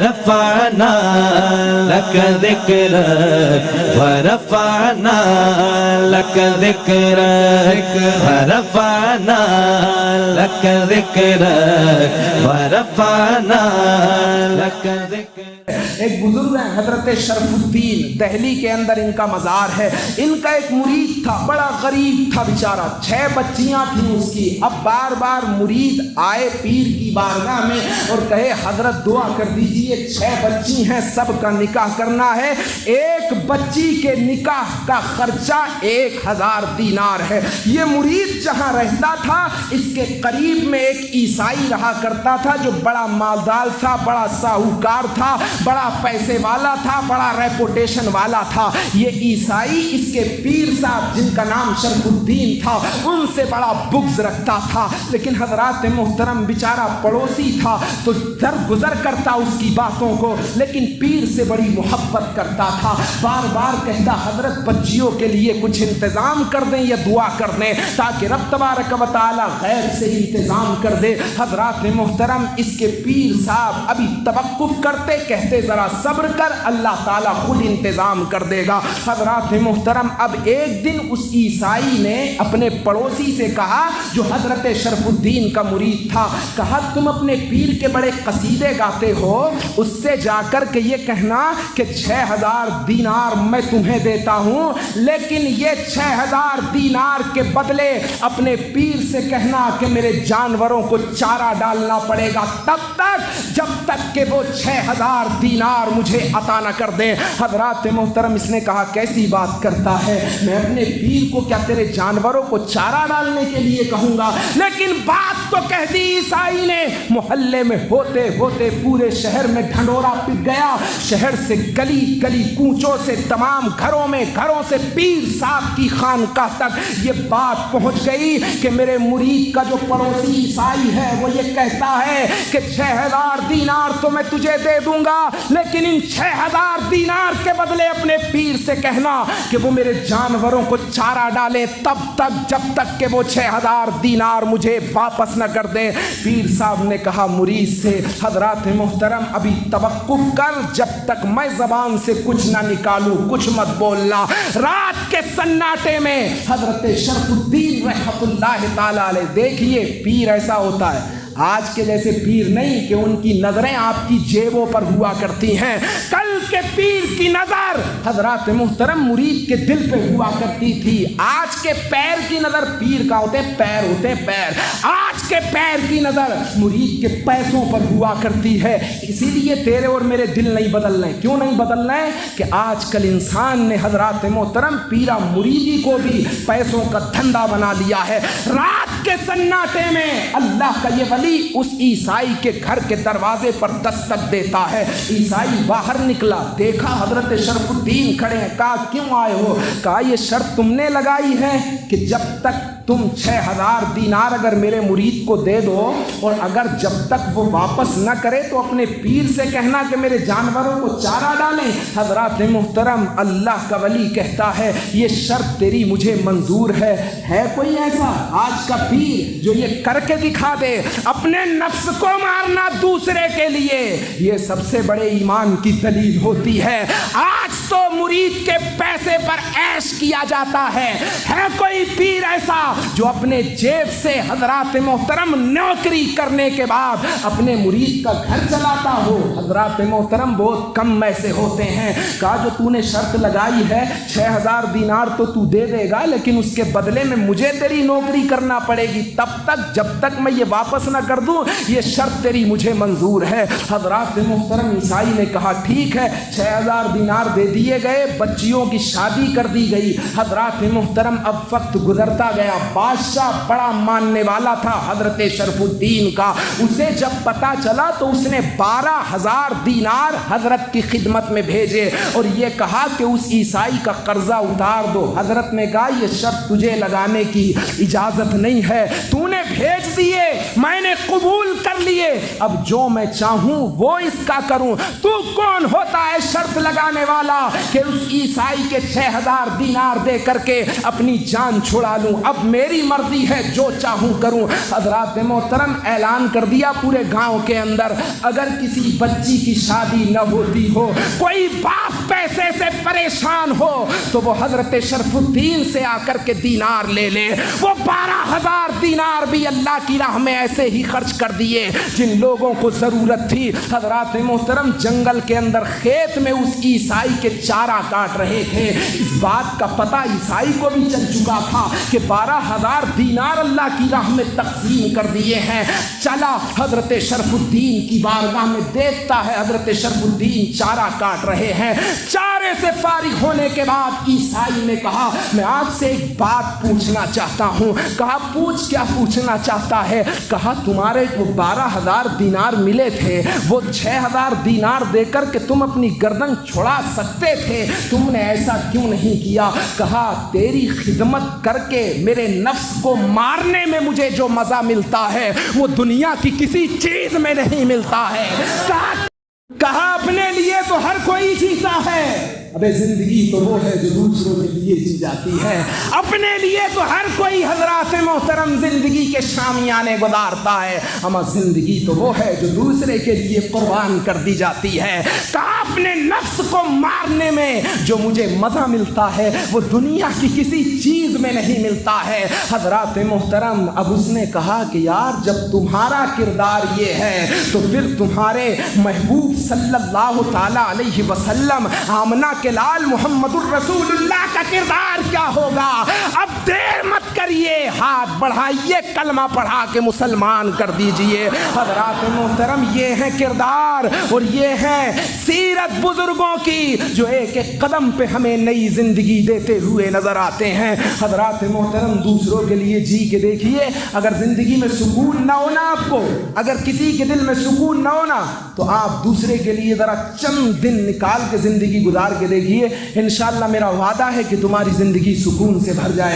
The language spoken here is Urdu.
رفعنا لك ذكرك ورفعنا لك ذكرك ورفعنا لك ذكرك ورفعنا لك ذكرك. ایک بزرگ ہیں حضرت شرف الدین، دہلی کے اندر ان کا مزار ہے. ان کا ایک مرید تھا، بڑا غریب تھا بیچارہ، 6 بچیاں تھیں اس کی. اب بار بار مرید آئے پیر کی بارگاہ میں اور کہے حضرت دعا کر دیجئے، 6 بچی ہیں، سب کا نکاح کرنا ہے، ایک بچی کے نکاح کا خرچہ 1000 دینار ہے. یہ مرید جہاں رہتا تھا اس کے قریب میں ایک عیسائی رہا کرتا تھا جو بڑا مالدار تھا، بڑا ساہوکار تھا، بڑا پیسے والا تھا، بڑا ریپوٹیشن والا تھا. یہ عیسائی اس کے پیر صاحب جن کا نام شرف الدین تھا ان سے بڑا بغض رکھتا تھا. لیکن حضرات محترم بیچارہ پڑوسی تھا تو درگزر کرتا اس کی باتوں کو، لیکن پیر سے بڑی محبت کرتا تھا. بار بار کہتا حضرت بچیوں کے لیے کچھ انتظام کر دیں یا دعا کر دیں تاکہ رب تبارک و تعالی غیر سے ہی انتظام کر دے. حضرات محترم اس کے پیر صاحب ابھی توقف کرتے، کہتے ذرا صبر کر، اللہ تعالیٰ خود انتظام کر دے گا. حضرات محترم اب ایک دن اس عیسائی نے اپنے پڑوسی سے کہا جو حضرت شرف الدین کا مرید تھا، کہا تم اپنے پیر کے بڑے قصیدے گاتے ہو، اس سے جا کر کے یہ کہنا کہ 6000 دینار میں تمہیں دیتا ہوں، لیکن یہ 6000 دینار کے بدلے اپنے پیر سے کہنا کہ میرے جانوروں کو چارہ ڈالنا پڑے گا تب تک جب تک کہ وہ 6000 دینار مجھے عطا نہ کر دیں. حضرات محترم اس نے کہا کیسی بات کرتا ہے، میں اپنے پیر کو کیا تیرے جانوروں کو چارہ ڈالنے کے لیے کہوں گا؟ لیکن بات تو کہہ دی عیسائی نے. محلے میں ہوتے ہوتے پورے شہر میں ڈھنڈورا پٹ گیا. شہر سے گلی گلی کوچوں سے تمام گھروں سے پیر صاحب کی خانقاہ تک یہ بات پہنچ گئی کہ میرے مرید کا جو پڑوسی عیسائی ہے وہ یہ کہتا ہے کہ 6000 دینار تو میں تجھے دے دوں گا، لیکن ان 6000 دینار کے بدلے اپنے پیر سے کہنا کہ وہ میرے جانوروں کو چارہ ڈالے تب تک جب تک کہ وہ 6000 دینار مجھے واپس نہ کر دیں. پیر صاحب نے کہا مرید سے حضرات محترم ابھی توقف کر، جب تک میں زبان سے کچھ نہ نکالوں کچھ مت بولنا. رات کے سناٹے میں حضرت شرف الدین رحمۃ اللہ تعالی علیہ، دیکھیے پیر ایسا ہوتا ہے، آج کے جیسے پیر نہیں کہ ان کی نظریں آپ کی جیبوں پر ہوا کرتی ہیں. کل کے پیر کی نظر حضرات محترم مرید کے دل پہ ہوا کرتی تھی. آج کے پیر کی نظر، پیر کا ہوتے پیر ہوتے پیر، آج کے پیر کی نظر مرید کے پیسوں پر ہوا کرتی ہے. اسی لیے تیرے اور میرے دل نہیں بدلنے. کیوں نہیں بدلنے؟ کہ آج کل انسان نے حضرات محترم پیرا مریدی کو بھی پیسوں کا دھندا بنا لیا ہے. رات کے سناٹے میں اللہ کا یہ ولی اس عیسائی کے گھر کے دروازے پر دستک دیتا ہے. عیسائی باہر نکلا، دیکھا حضرت شرف الدین کھڑے ہیں. کہا کیوں آئے ہو؟ کہا یہ شرط تم نے لگائی ہے کہ جب تک تم 6000 دینار اگر میرے مرید کو دے دو اور اگر جب تک وہ واپس نہ کرے تو اپنے پیر سے کہنا کہ میرے جانوروں کو چارہ ڈالیں. حضرات محترم اللہ کا ولی کہتا ہے یہ شرط تیری مجھے منظور ہے. ہے کوئی ایسا آج کا پیر جو یہ کر کے دکھا دے؟ اپنے نفس کو مارنا دوسرے کے لیے یہ سب سے بڑے ایمان کی دلیل ہوتی ہے. آج تو مرید کے پیسے پر عیش کیا جاتا ہے. کوئی پیر ایسا جو اپنے جیب سے حضرات محترم نوکری کرنے کے بعد اپنے مرید کا گھر چلاتا ہو؟ حضرات محترم بہت کم ایسے ہوتے ہیں. کہا جو تو نے شرط لگائی ہے 6000 دینار تو دے دے گا، لیکن اس کے بدلے میں مجھے تیری نوکری کرنا پڑے گی تب تک جب تک میں یہ واپس نہ کر دوں. یہ شرط تیری مجھے منظور ہے. حضرات محترم عیسائی نے کہا ٹھیک ہے، 6000 دینار دے دیے گئے، بچیوں کی شادی کر دی گئی. حضرات محترم اب وقت گزرتا گیا. بادشاہ بڑا ماننے والا تھا حضرت شرف الدین کا. اسے جب پتا چلا تو اس نے 12000 دینار حضرت کی خدمت میں بھیجے اور یہ کہا کہ اس عیسائی کا قرضہ اتار دو. حضرت نے کہا یہ شرط تجھے لگانے کی اجازت نہیں ہے، تو نے بھیج دیے، میں نے قبول کر لیے، اب جو میں چاہوں وہ اس کا کروں. تو کون ہوتا ہے شرط لگانے والا؟ کہ اس عیسائی کے 6000 دینار دے کر کے اپنی جان چھڑا لوں، اب میری مرضی ہے جو چاہوں کروں۔ حضرات محترم اعلان کر دیا پورے گاؤں کے اندر، اگر کسی بچی کی شادی نہ ہوتی ہو، کوئی باپ پیسے سے پریشان ہو، تو وہ حضرت شرف الدین سے آ کر کے دینار لے لے۔ وہ 12,000 دینار بھی اللہ کی راہ میں ایسے ہی خرچ کر دیے جن لوگوں کو ضرورت تھی۔ حضرات محترم جنگل کے اندر کھیت میں اس عیسائی کے چارہ کاٹ رہے تھے، اس بات کا پتہ عیسائی کو بھی چل چکا تھا کہ 12,000 دینار اللہ کی راہ میں تقسیم کر دیے ہیں۔ چلا حضرت شرف الدین کی بارگاہ میں، دیکھتا ہے حضرت شرف الدین چارہ کاٹ رہے ہیں۔ چارے سے فارغ ہونے کے بعد عیسائی نے کہا میں آپ سے ایک بات پوچھنا چاہتا ہوں۔ کہا پوچھ، کیا پوچھنا چاہتا ہے؟ کہا تمہارے وہ 12,000 دینار ملے تھے، وہ 6,000 دینار دے کر کے تم اپنی گردن چھڑا سکتے تھے، تم نے ایسا کیوں نہیں کیا؟ کہا تیری خدمت کر کے میرے نفس کو مارنے میں مجھے جو مزہ ملتا ہے وہ دنیا کی کسی چیز میں نہیں ملتا ہے۔ کہا اپنے لیے تو ہر کوئی جیتا ہے، ابے زندگی تو وہ ہے جو دوسروں کے لیے جی جاتی ہے۔ اپنے لیے تو ہر کوئی حضرات محترم زندگی کے شامیانے گزارتا ہے، اما زندگی تو وہ ہے جو دوسرے کے لیے قربان کر دی جاتی ہے۔ کہا اپنے نفس کو مارنے میں جو مجھے مزہ ملتا ہے وہ دنیا کی کسی چیز میں نہیں ملتا ہے۔ حضرات محترم اب اس نے کہا کہ یار جب تمہارا کردار یہ ہے تو پھر تمہارے محبوب صلی اللہ تعالی علیہ وسلم آمنہ کے لال محمد الرسول اللہ کا کردار کیا ہوگا؟ اب دیر مت کریے، ہاتھ بڑھائیے، کلمہ پڑھا کے مسلمان کر دیجئے۔ حضرات محترم یہ ہے کردار اور یہ ہے سیرت بزرگوں کی جو ایک ایک قدم پہ ہمیں نئی زندگی دیتے ہوئے نظر آتے ہیں۔ حضرات محترم دوسروں کے لیے جی کے دیکھیے، اگر زندگی میں سکون نہ ہونا آپ کو، اگر کسی کے دل میں سکون نہ ہونا تو آپ دوسرے کے لیے ذرا چند دن نکال کے زندگی گزار کے دیکھیے، انشاءاللہ میرا وعدہ ہے کہ تمہاری زندگی سکون سے بھر جائے۔